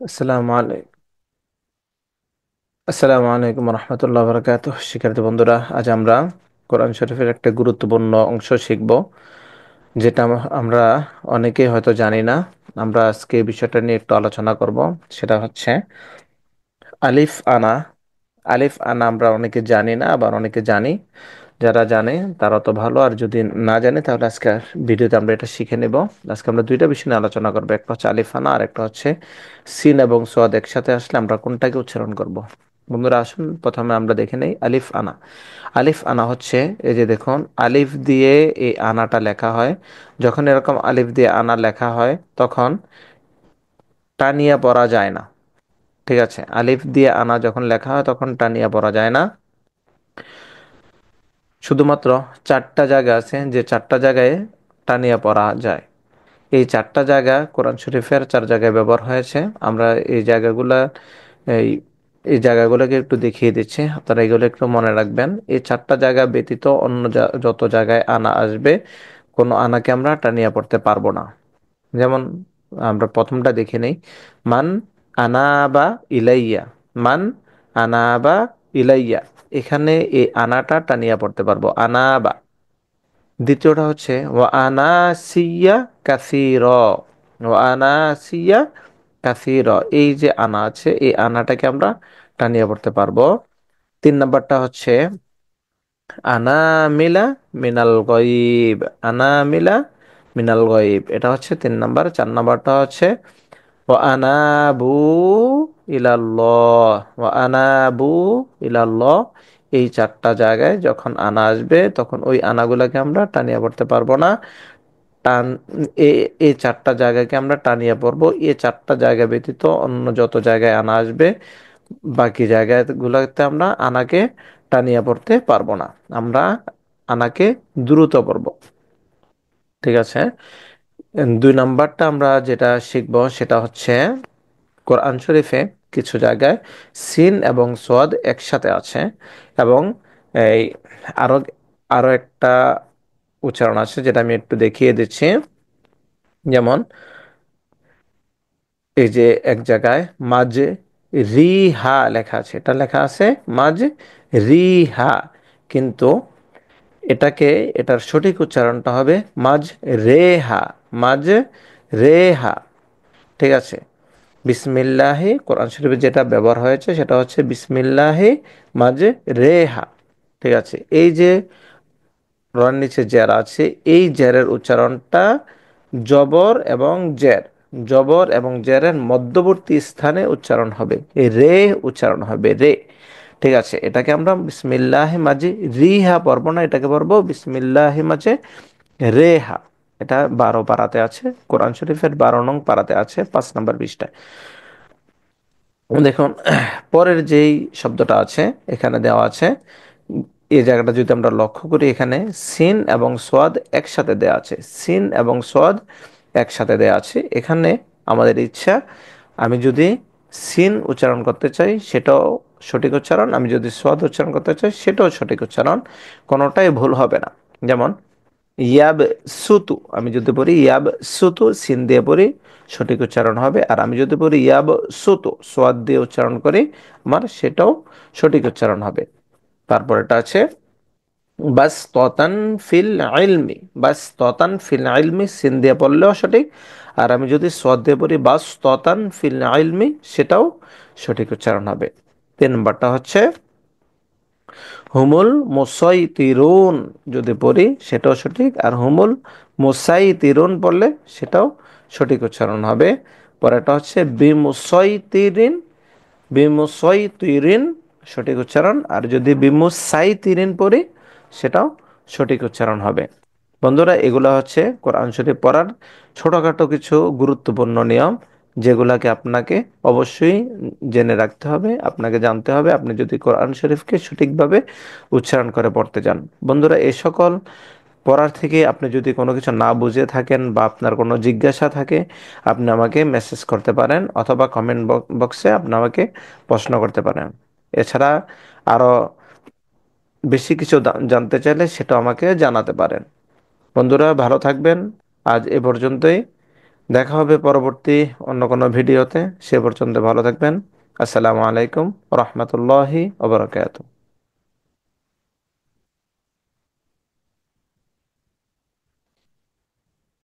আসসালামু আলাইকুম রহমতুল্লাহ বরকাতুহ। শিক্ষার্থী বন্ধুরা, আজ আমরা কোরআন শরীফের একটা গুরুত্বপূর্ণ অংশ শিখব, যেটা আমরা অনেকেই হয়তো জানি না। আমরা আজকে এই বিষয়টা নিয়ে একটু আলোচনা করব। সেটা হচ্ছে আলিফ আনা। আলিফ আনা আমরা অনেকে জানি না, আবার অনেকে জানি। যারা জানে তারা তো ভালো, আর যদি না জানে তাহলে আজকে ভিডিওতে আমরা এটা শিখে নেব। আজকে আমরা দুইটা বিষয় নিয়ে আলোচনা করবো, একটা হচ্ছে আলিফ আনা আর একটা হচ্ছে সিন এবং সোয়াদ একসাথে আসলে আমরা কোনটাকে উচ্চারণ করব। বন্ধুরা, আসুন প্রথমে আমরা দেখে নেই আলিফ আনা। আলিফ আনা হচ্ছে, এই যে দেখুন, আলিফ দিয়ে এই আনাটা লেখা হয়। যখন এরকম আলিফ দিয়ে আনা লেখা হয় তখন টানিয়া পড়া যায় না। ঠিক আছে, আলিফ দিয়ে আনা যখন লেখা হয় তখন টানিয়া পড়া যায় না। শুধুমাত্র চারটা জায়গা আছে যে চারটা জায়গায় টানিয়া পড়া যায়। এই চারটা জায়গা কোরআন শরীফের চার জায়গায় ব্যবহার হয়েছে। আমরা এই জায়গাগুলা এই এই জায়গাগুলোকে একটু দেখিয়ে দিচ্ছি, আপনারা এগুলো একটু মনে রাখবেন। এই চারটা জায়গা ব্যতীত অন্য যত জায়গায় আনা আসবে, কোনো আনাকে আমরা টানিয়া পড়তে পারবো না। যেমন আমরা প্রথমটা দেখে নেই, মান আনাবা ইলাইয়া। মান আনাবা ইলাইয়া, এখানে এই আনাটা টানিয়া পড়তে পারবো, আনাবা। দ্বিতীয়টা হচ্ছে ওয়া আনাসিয়া কাসির। ওয়া আনাসিয়া কাসির, এই যে আনা আছে এই আনাটাকে আমরা টানিয়ে পড়তে পারবো। তিন নাম্বারটা হচ্ছে আনামিলা মিনাল গয়িব। আনামিলা মিনাল গয়িব, এটা হচ্ছে তিন নাম্বার। চার নাম্বারটা হচ্ছে ওয়া আনাবু ইলাল্লাহ। ওয়া আনাবু ইলাল্লাহ, এই চারটা জায়গায় যখন আনা আসবে তখন ওই আনাগুলাকে আমরা টানিয়ে পড়তে পারবো না। টান এই চারটা জায়গাকে আমরা টানিয়ে পড়বো। এই চারটা জায়গা ব্যতীত অন্য যত জায়গায় আনা আসবে, বাকি জায়গাগুলোতে আমরা আনাকে টানিয়ে পড়তে পারবো না। আমরা আনাকে দ্রুত পড়বো। ঠিক আছে, দুই নাম্বারটা আমরা যেটা শিখবো সেটা হচ্ছে কোরআন শরীফে কিছু জায়গায় সিন এবং সোয়াদ একসাথে আছে, এবং এই আরো আরো একটা উচ্চারণ আছে যেটা আমি একটু দেখিয়ে দিচ্ছি। যেমন এই যে এক জায়গায় মাঝে রিহা লেখা আছে, এটা লেখা আছে মাঝ রিহা, কিন্তু এটাকে এটার সঠিক উচ্চারণটা হবে মাঝ রেহা। মাঝ রেহা। ঠিক আছে, বিসমিল্লাহি কোরআন শরীফে যেটা ব্যবহার হয়েছে সেটা হচ্ছে বিসমিল্লাহি মাঝে রেহা। ঠিক আছে, এই যে রর নিচে জের আছে, এই জেরের উচ্চারণটা জবর এবং জের, জবর এবং জেরের মধ্যবর্তী স্থানে উচ্চারণ হবে, এই রে উচ্চারণ হবে রে। ঠিক আছে, এটাকে আমরা বিসমিল্লাহি মাঝে রিহা পড়বো না, এটাকে পড়বো বিসমিল্লাহি মাঝে রেহা। এটা 12 পারাতে আছে, কোরআন শরীফের 12 নং পারাতে আছে, 5 নম্বর পৃষ্ঠায়। দেখুন পরের যেই শব্দটা আছে এখানে দেওয়া আছে, এই জায়গাটা যদি আমরা লক্ষ্য করি, এখানে সিন এবং সোয়াদ একসাথে দেওয়া আছে। সিন এবং সোয়াদ একসাথে দেওয়া আছে। এখানে আমাদের ইচ্ছা, আমি যদি সিন উচ্চারণ করতে চাই সেটাও সঠিক উচ্চারণ, আমি যদি সোয়াদ উচ্চারণ করতে চাই সেটাও সঠিক উচ্চারণ, কোনোটাই ভুল হবে না। যেমন ইয়াব সুতু, আমি যদি পড়ি ইয়াব সুতু, সিন দিয়ে পড়ি সঠিক উচ্চারণ হবে। আর আমি যদি পড়ি ইয়াব সুতু সোয়াদ দিয়ে উচ্চারণ করি, আমার সেটাও সঠিক উচ্চারণ হবে। তারপর এটা আছে বাস ততান ফিল ইলমি। বাস ততান ফিল ইলমি, সিন দিয়ে পড়লেও সঠিক। আর আমি যদি সোয়াদ দিয়ে পড়ি বাস ততান ফিল ইলমি, সেটাও সঠিক উচ্চারণ হবে। 3 নম্বরটা হচ্ছে হুমুল মুসাইতিরুন, যদি পড়ি সেটাও সঠিক, আর হুমুল মুসাইতিরুন পড়লে সেটাও সঠিক উচ্চারণ হবে। পরেরটা হচ্ছে বিমুসাইতিরিন। বিমুসাইতিরিন সঠিক উচ্চারণ, আর যদি বিমুসাইতিরিন পড়ি সেটাও সঠিক উচ্চারণ হবে। বন্ধুরা, এগুলো হচ্ছে কোরআন শরীফ পড়ার ছোটখাটো কিছু গুরুত্বপূর্ণ নিয়ম, যেগুলাকে আপনাকে অবশ্যই জেনে রাখতে হবে, আপনাকে জানতে হবে, আপনি যদি কোরআন শরীফকে সঠিকভাবে উচ্চারণ করে পড়তে চান। বন্ধুরা, এই সকল পড়ার থেকে আপনি যদি কোনো কিছু না বুঝে থাকেন বা আপনার কোনো জিজ্ঞাসা থাকে, আপনি আমাকে মেসেজ করতে পারেন, অথবা কমেন্ট বক্সে আপনি আমাকে প্রশ্ন করতে পারেন। এছাড়া আরো বেশি কিছু জানতে চাইলে সেটা আমাকে জানাতে পারেন। বন্ধুরা, ভালো থাকবেন। আজ এ পর্যন্তই। দেখা হবে পরবর্তী অন্য কোনো ভিডিওতে। সে পর্যন্ত ভালো থাকবেন। আসসালামু আলাইকুম রহমতুল্লাহি ওবরাকাতুহু।